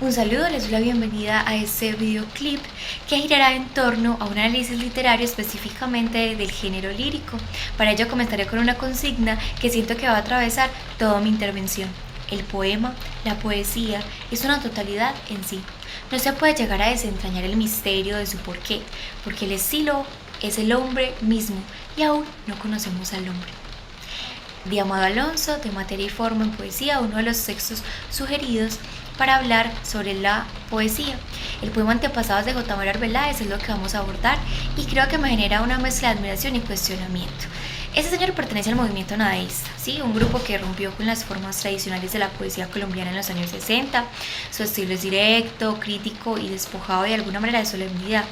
Un saludo, les doy la bienvenida a este videoclip que girará en torno a un análisis literario específicamente del género lírico. Para ello comenzaré con una consigna que siento que va a atravesar toda mi intervención. El poema, la poesía, es una totalidad en sí. No se puede llegar a desentrañar el misterio de su porqué, porque el estilo es el hombre mismo y aún no conocemos al hombre. De Amado Alonso, de Materia y Forma en Poesía, uno de los textos sugeridos para hablar sobre la poesía. El poema Antepasados de J. Mario Arbeláez es lo que vamos a abordar y creo que me genera una mezcla de admiración y cuestionamiento. Este señor pertenece al movimiento nadaísta, ¿sí? Un grupo que rompió con las formas tradicionales de la poesía colombiana en los años 60. Su estilo es directo, crítico y despojado de alguna manera de solemnidad,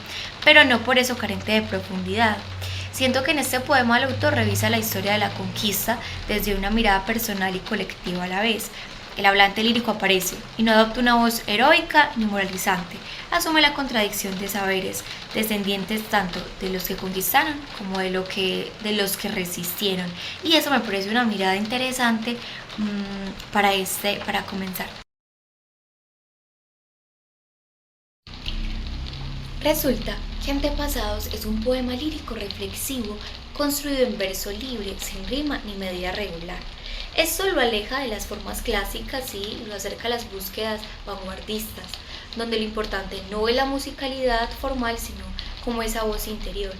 pero no por eso carente de profundidad. Siento que en este poema el autor revisa la historia de la conquista desde una mirada personal y colectiva a la vez. El hablante lírico aparece y no adopta una voz heroica ni moralizante. Asume la contradicción de saberes descendientes tanto de los que conquistaron como de los que resistieron. Y eso me parece una mirada interesante para comenzar. Resulta que Antepasados es un poema lírico reflexivo construido en verso libre, sin rima ni medida regular. Esto lo aleja de las formas clásicas y lo acerca a las búsquedas vanguardistas, donde lo importante no es la musicalidad formal, sino como esa voz interior.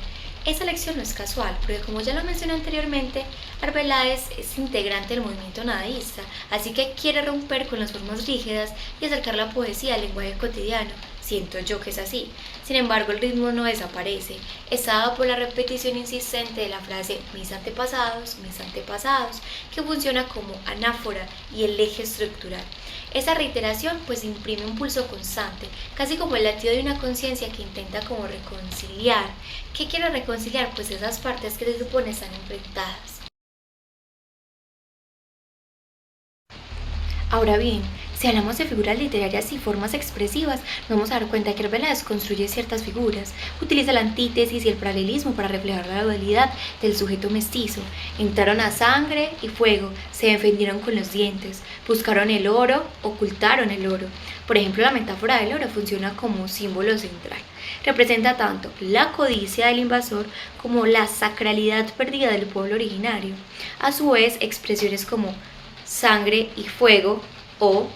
Esa elección no es casual, porque como ya lo mencioné anteriormente, Arbeláez es integrante del movimiento nadaísta, así que quiere romper con las formas rígidas y acercar la poesía al lenguaje cotidiano. Siento yo que es así. Sin embargo, el ritmo no desaparece, está dado por la repetición insistente de la frase mis antepasados, que funciona como anáfora y el eje estructural. Esa reiteración pues imprime un pulso constante, casi como el latido de una conciencia que intenta como reconciliar. ¿Qué quiere reconciliar? Pues esas partes que se supone están enfrentadas. Ahora bien, si hablamos de figuras literarias y formas expresivas, nos vamos a dar cuenta que Arbeláez construye ciertas figuras, utiliza la antítesis y el paralelismo para reflejar la dualidad del sujeto mestizo. Entraron a sangre y fuego, se defendieron con los dientes, buscaron el oro, ocultaron el oro. Por ejemplo, la metáfora del oro funciona como símbolo central. Representa tanto la codicia del invasor como la sacralidad perdida del pueblo originario. A su vez, expresiones como sangre y fuego o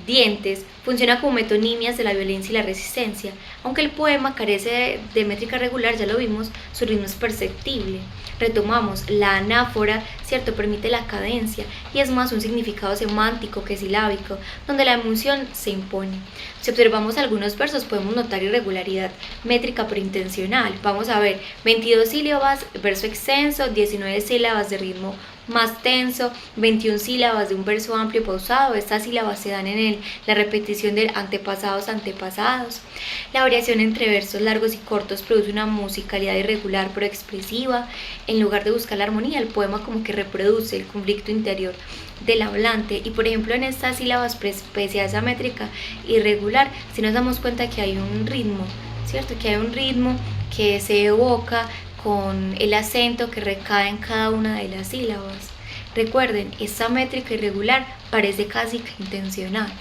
dientes funciona como metonimias de la violencia y la resistencia. Aunque el poema carece de métrica regular, ya lo vimos, su ritmo es perceptible. Retomamos, la anáfora, cierto, permite la cadencia y es más un significado semántico que silábico, donde la emoción se impone. Si observamos algunos versos podemos notar irregularidad métrica pero intencional. Vamos a ver 22 sílabas, verso extenso, 19 sílabas de ritmo más tenso, 21 sílabas de un verso amplio y pausado. Estas sílabas se dan en la repetición de antepasados. La variación entre versos largos y cortos produce una musicalidad irregular pero expresiva. En lugar de buscar la armonía, el poema como que reproduce el conflicto interior del hablante. Y por ejemplo en estas sílabas, pese a esa métrica irregular, si nos damos cuenta que hay un ritmo, ¿cierto? Que hay un ritmo que se evoca con el acento que recae en cada una de las sílabas. Recuerden, esta métrica irregular parece casi que intencional.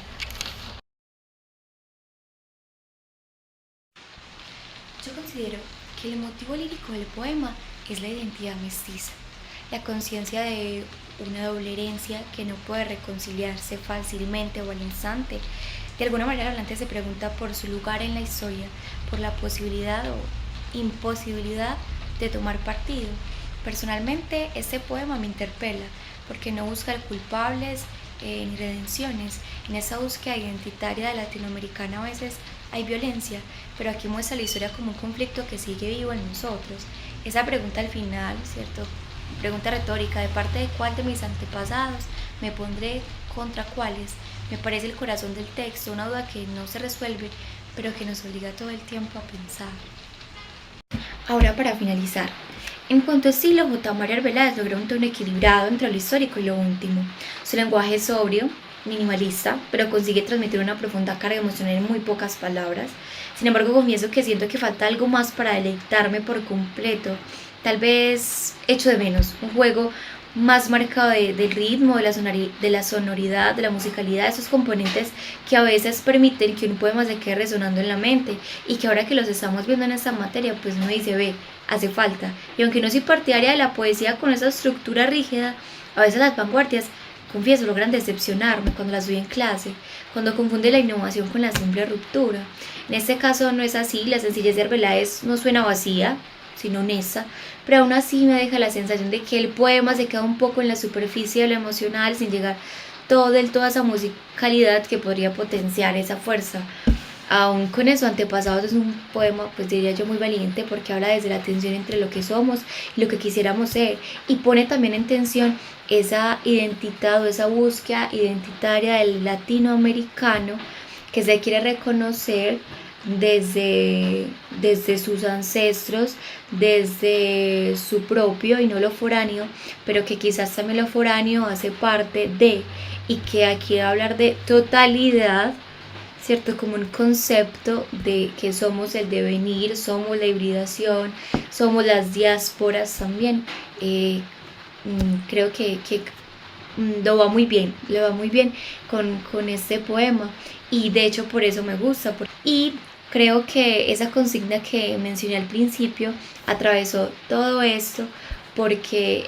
Yo considero que el motivo lírico del poema es la identidad mestiza, la conciencia de una doble herencia que no puede reconciliarse fácilmente o al instante. De alguna manera el hablante se pregunta por su lugar en la historia, por la posibilidad o imposibilidad de tomar partido. Personalmente este poema me interpela porque no busca culpables ni redenciones. En esa búsqueda identitaria de latinoamericana a veces hay violencia, pero aquí muestra la historia como un conflicto que sigue vivo en nosotros. Esa pregunta al final, ¿cierto? Pregunta retórica, ¿de parte de cuál de mis antepasados me pondré contra cuáles? Me parece el corazón del texto, una duda que no se resuelve, pero que nos obliga todo el tiempo a pensar. Ahora para finalizar, en cuanto a estilo, J. Mario Arbeláez logra un tono equilibrado entre lo histórico y lo íntimo. Su lenguaje es sobrio, minimalista, pero consigue transmitir una profunda carga emocional en muy pocas palabras. Sin embargo, confieso que siento que falta algo más para deleitarme por completo. Tal vez echo de menos un juego más marcado del ritmo, de la sonoridad, de la musicalidad, esos componentes que a veces permiten que un poema se quede resonando en la mente y que ahora que los estamos viendo en esta materia, pues uno dice, ve, hace falta. Y aunque no soy partidaria de la poesía con esa estructura rígida, a veces las vanguardias, confieso, logran decepcionarme cuando las doy en clase, cuando confunde la innovación con la simple ruptura. En este caso no es así, la sencillez de Arbeláez no suena vacía, sino honesta, pero aún así me deja la sensación de que el poema se queda un poco en la superficie de lo emocional sin llegar del todo a esa musicalidad que podría potenciar esa fuerza. Aún con eso, Antepasados es un poema, pues diría yo, muy valiente porque habla desde la tensión entre lo que somos y lo que quisiéramos ser y pone también en tensión esa identidad o esa búsqueda identitaria del latinoamericano que se quiere reconocer desde sus ancestros, desde su propio y no lo foráneo, pero que quizás también lo foráneo hace parte de, y que aquí hablar de totalidad, ¿cierto? Como un concepto de que somos el devenir, somos la hibridación, somos las diásporas también. Creo que lo va muy bien, le va muy bien con este poema y de hecho por eso me gusta. Y creo que esa consigna que mencioné al principio atravesó todo esto porque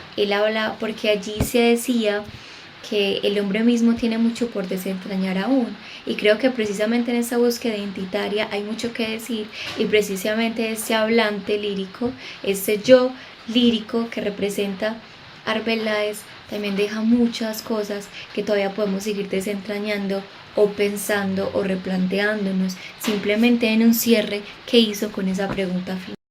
porque allí se decía que el hombre mismo tiene mucho por desentrañar aún y creo que precisamente en esa búsqueda identitaria hay mucho que decir y precisamente este hablante lírico, este yo lírico que representa Arbeláez también deja muchas cosas que todavía podemos seguir desentrañando o pensando o replanteándonos simplemente en un cierre que hizo con esa pregunta final.